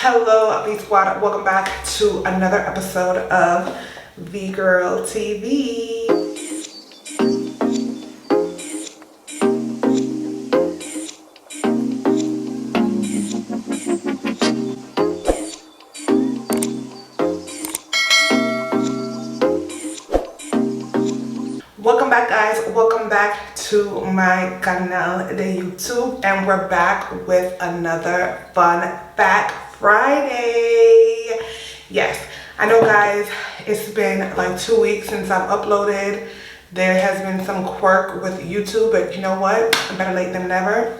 Hello, V Squad. Welcome back to another episode of VGIRL TV. Welcome back, guys. Welcome back to my canal de YouTube, and we're back with another fun Fact Friday. Yes, I know, guys, it's been like 2 weeks since I've uploaded. There has been some quirk with YouTube, but you know what? Better late than never.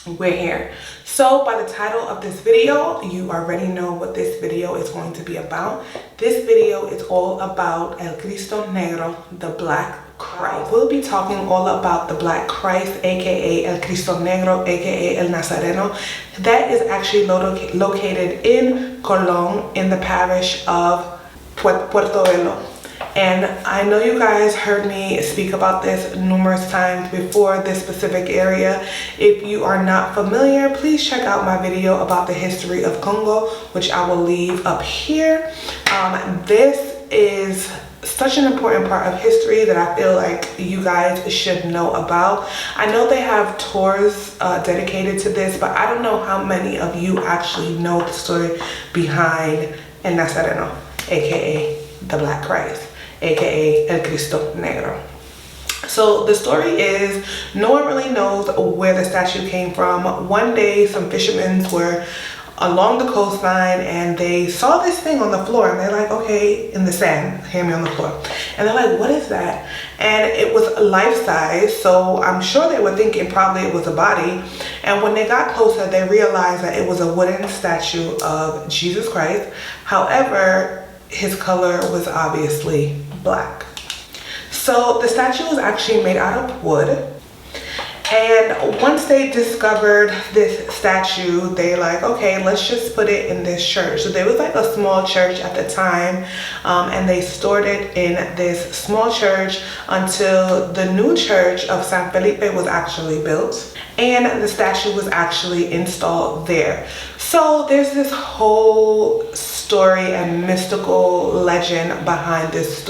We're here. So by the title of this video, you already know what this video is going to be about. This video is all about El Cristo Negro, the Black Christ. We'll be talking all about the Black Christ, aka El Cristo Negro, aka El Nazareno. That is actually located in Colón, in the parish of Puerto Velo. And I know you guys heard me speak about this numerous times before, this specific area. If you are not familiar, please check out my video about the history of Congo, which I will leave up here. This is such an important part of history that I feel like you guys should know about. I know they have tours dedicated to this, but I don't know how many of you actually know the story behind El Nazareno, aka the Black Christ, aka El Cristo Negro. So the story is, no one really knows where the statue came from. One day some fishermen were along the coastline and they saw this thing on the floor, and they're like, okay, in the sand, hear me, on the floor. And they're like, what is that? And it was life-size, so I'm sure they were thinking probably it was a body. And when they got closer, they realized that it was a wooden statue of Jesus Christ. However, his color was obviously black. So the statue was actually made out of wood. And once they discovered this statue, they like, okay, let's just put it in this church. So there was like a small church at the time, and they stored it in this small church until the new church of San Felipe was actually built, and the statue was actually installed there. So there's this whole story and mystical legend behind this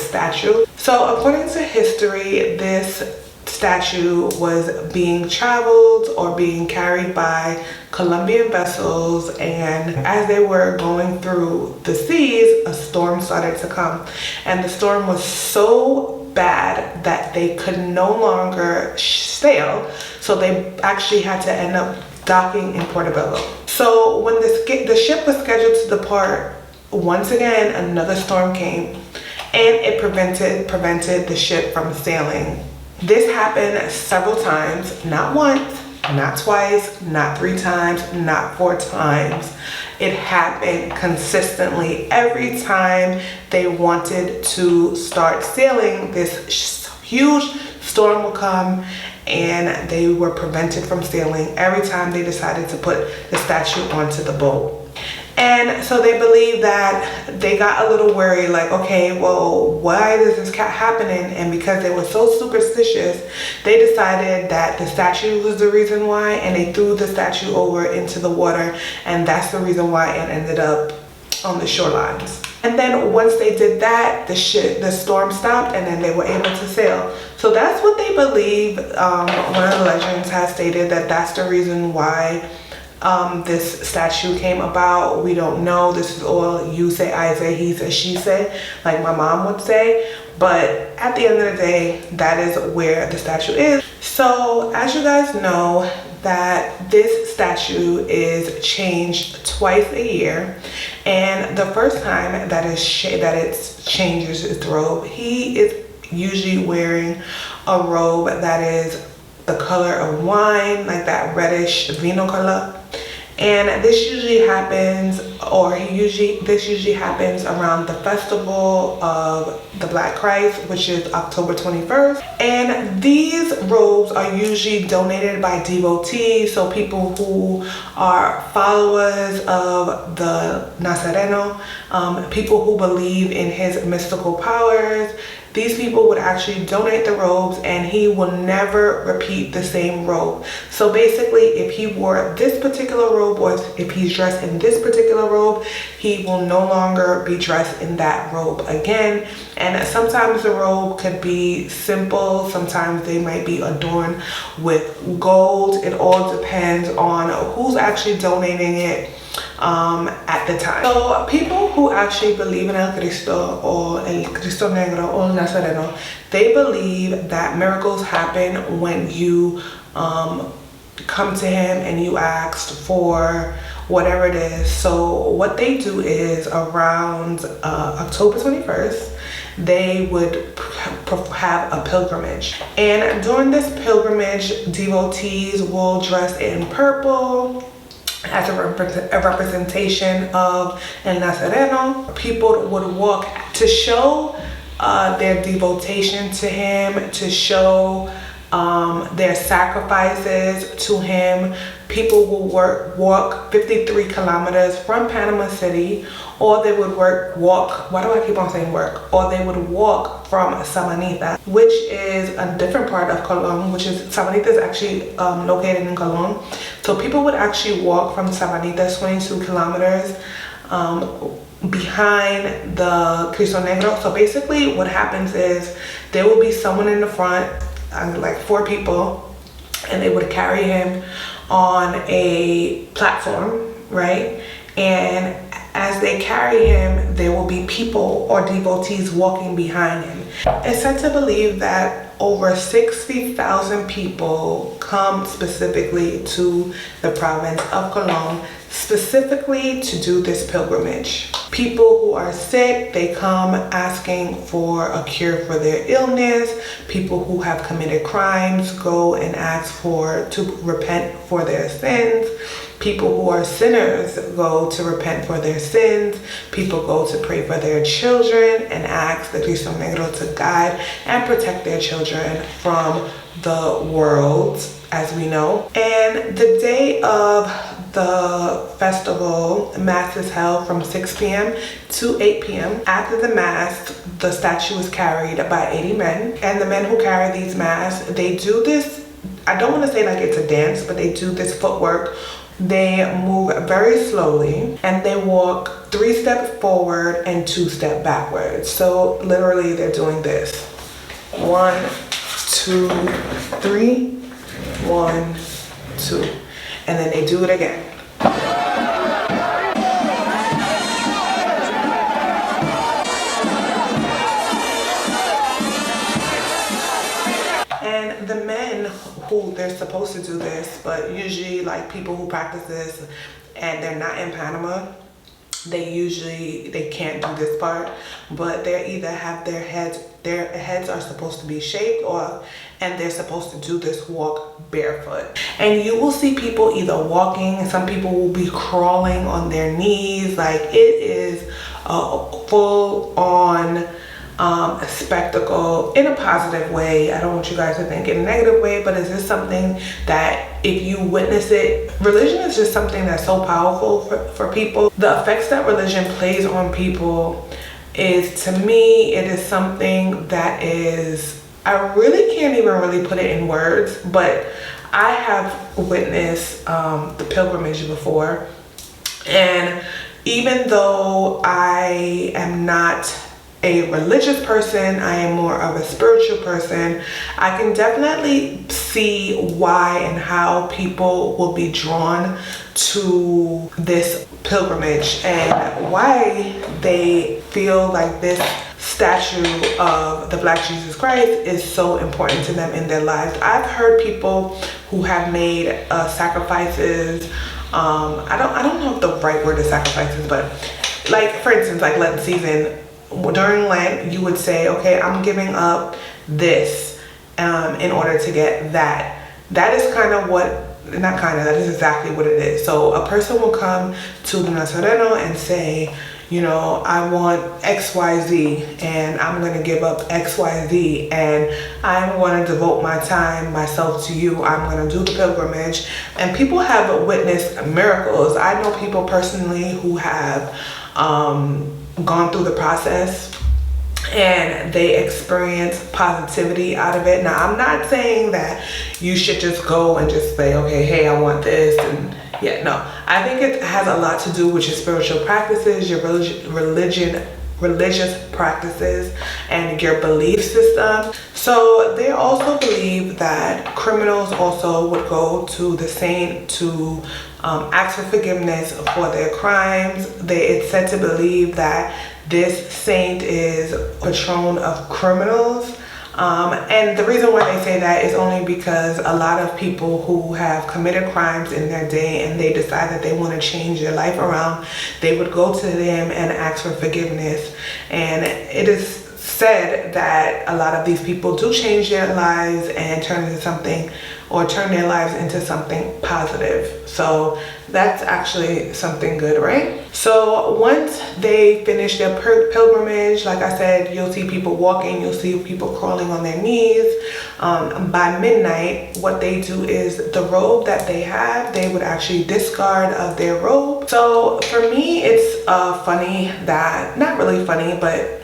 statue. So according to history, this statue was being traveled or being carried by Colombian vessels, and as they were going through the seas, a storm started to come, and the storm was so bad that they could no longer sail, so they actually had to end up docking in Portobello. So when the ship was scheduled to depart, once again another storm came, and it prevented the ship from sailing. This happened several times, not once, not twice, not 3 times, not 4 times. It happened consistently. Every time they wanted to start sailing, this huge storm would come and they were prevented from sailing every time they decided to put the statue onto the boat. And so they believe that they got a little worried, like, okay, well, why is this happening? And because they were so superstitious, they decided that the statue was the reason why, and they threw the statue over into the water, and that's the reason why it ended up on the shorelines. And then once they did that, the storm stopped, and then they were able to sail. So that's what they believe. One of the legends has stated that that's the reason why this statue came about. We don't know. This is all you say, I say, he say, she say, like my mom would say. But at the end of the day, that is where the statue is. So as you guys know, that this statue is changed twice a year, and the first time that it changes its robe, he is usually wearing a robe that is the color of wine, like that reddish vino color. And this usually happens, this usually happens around the festival of the Black Christ, which is October 21st. And these robes are usually donated by devotees, so people who are followers of the Nazareno, people who believe in his mystical powers. these people would actually donate the robes, and he will never repeat the same robe. So basically, if he wore this particular robe, or if he's dressed in this particular robe, he will no longer be dressed in that robe again. And sometimes the robe could be simple, sometimes they might be adorned with gold. It all depends on who's actually donating it at the time. So people who actually believe in El Cristo, or El Cristo Negro, or Nazareno, they believe that miracles happen when you come to him and you ask for whatever it is. So what they do is around October 21st, they would have a pilgrimage, and during this pilgrimage, devotees will dress in purple as a representation of El Nazareno. People would walk to show their devotion to him, to show their sacrifices to him. People will walk 53 kilometers from Panama City, or they would walk, why do I keep on saying work? Or they would walk from Sabanita, which is a different part of Colón, which is, Sabanita is actually located in Colón. So people would actually walk from Sabanita 22 kilometers behind the Cristo Negro. So basically what happens is there will be someone in the front, like 4 people, and they would carry him on a platform, right? And as they carry him, there will be people or devotees walking behind him. It's said to believe that over 60,000 people come specifically to the province of Colón, specifically to do this pilgrimage. People who are sick, they come asking for a cure for their illness. People who have committed crimes go and ask to repent for their sins. People who are sinners go to repent for their sins. People go to pray for their children and ask the Cristo Negro to guide and protect their children from the world, as we know. And the day of the festival, mass is held from 6 p.m. to 8 p.m. After the mass, the statue is carried by 80 men. And the men who carry these mass, they do this, I don't want to say like it's a dance, but they do this footwork. They move very slowly, and they walk 3 steps forward and 2 steps backwards. So literally they're doing this. 1, 2, 3, 1, 2. And then they do it again. And the men who, they're supposed to do this, but usually like people who practice this and they're not in Panama, they can't do this part, but they either have their heads are supposed to be shaved off, and they're supposed to do this walk barefoot. And you will see people either walking, and some people will be crawling on their knees. Like, it is a full-on spectacle in a positive way. I don't want you guys to think in a negative way, but it's just something that if you witness it, religion is just something that's so powerful for people. The effects that religion plays on people is, to me, it is something that is, I really can't even really put it in words, but I have witnessed the pilgrimage before, and even though I am not a religious person, I am more of a spiritual person, I can definitely see why and how people will be drawn to this pilgrimage and why they feel like this statue of the Black Jesus Christ is so important to them in their lives. I've heard people who have made sacrifices. I don't know if the right word is sacrifices, but like, for instance, like Lent season, during Lent, you would say, okay, I'm giving up this in order to get that. That is kind of that is exactly what it is. So a person will come to the Nazareno and say, you know, I want XYZ, and I'm going to give up XYZ, and I'm going to devote myself to you. I'm going to do the pilgrimage. And people have witnessed miracles. I know people personally who have gone through the process and they experience positivity out of it. Now, I'm not saying that you should just go and just say, okay, hey, I want this, and yeah, no. I think it has a lot to do with your spiritual practices, your religious practices, and your belief system. So they also believe that criminals also would go to the saint to ask for forgiveness for their crimes. It's said to believe that this saint is patron of criminals. And the reason why they say that is only because a lot of people who have committed crimes in their day and they decide that they want to change their life around, they would go to them and ask for forgiveness. And it is said that a lot of these people do change their lives and turn their lives into something positive. So that's actually something good, right? So once they finish their pilgrimage, like I said, you'll see people walking, you'll see people crawling on their knees. By midnight, what they do is the robe that they have, they would actually discard of their robe. So for me, it's funny that, not really funny, but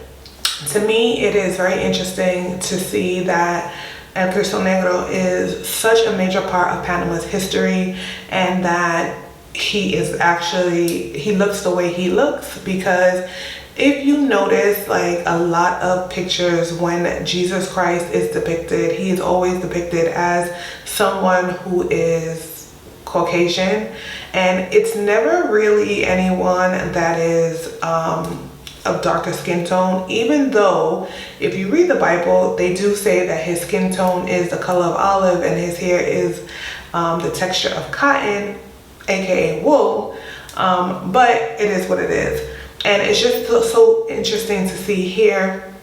to me, it is very interesting to see that El Cristo Negro is such a major part of Panama's history, and that he looks the way he looks. Because if you notice, like, a lot of pictures when Jesus Christ is depicted, he is always depicted as someone who is Caucasian, and it's never really anyone that is of darker skin tone, even though if you read the Bible, they do say that his skin tone is the color of olive and his hair is the texture of cotton, aka wool. But it is what it is. And it's just so interesting to see here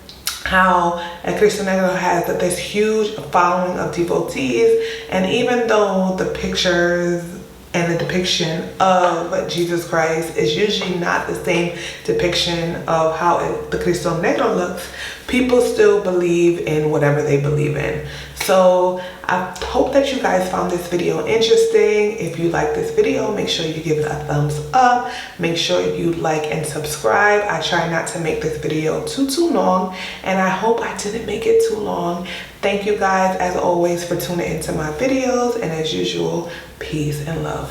how El Cristo Negro has this huge following of devotees. And even though the pictures and the depiction of Jesus Christ is usually not the same depiction of how the Cristo Negro looks, people still believe in whatever they believe in. So I hope that you guys found this video interesting. If you like this video, make sure you give it a thumbs up. Make sure you like and subscribe. I try not to make this video too long, and I hope I didn't make it too long. Thank you guys, as always, for tuning into my videos, and as usual, peace and love.